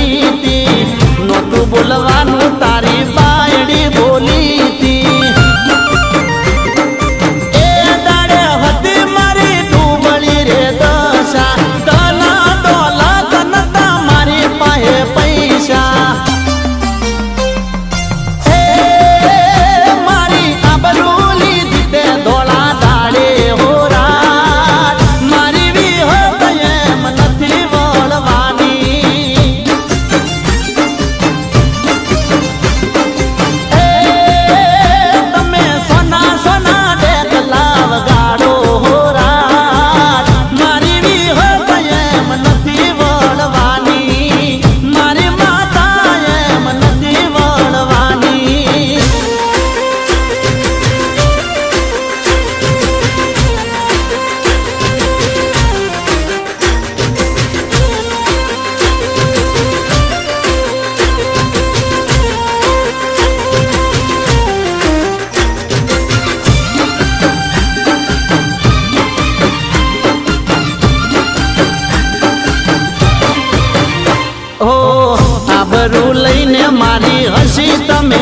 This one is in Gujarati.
કરી તી નોતું બોલવાનું તારી બાયડી બોલી તી એ દાડે હતી મારી ડૂબળી રે દશા તના દોલત નતા મારી પાસે પૈસા હે મારી આબરૂ લીધી તે ધોળા દાડે હો રાત મારી વિહત એમ નથી વળવાની તમે સોના સોના ડેકલા વગાડો હો રાત મારી વિહત એમ નથી વળવાની મારી માતા એમ નથી વળવાની આબરૂ લઈને મારી હસી તમે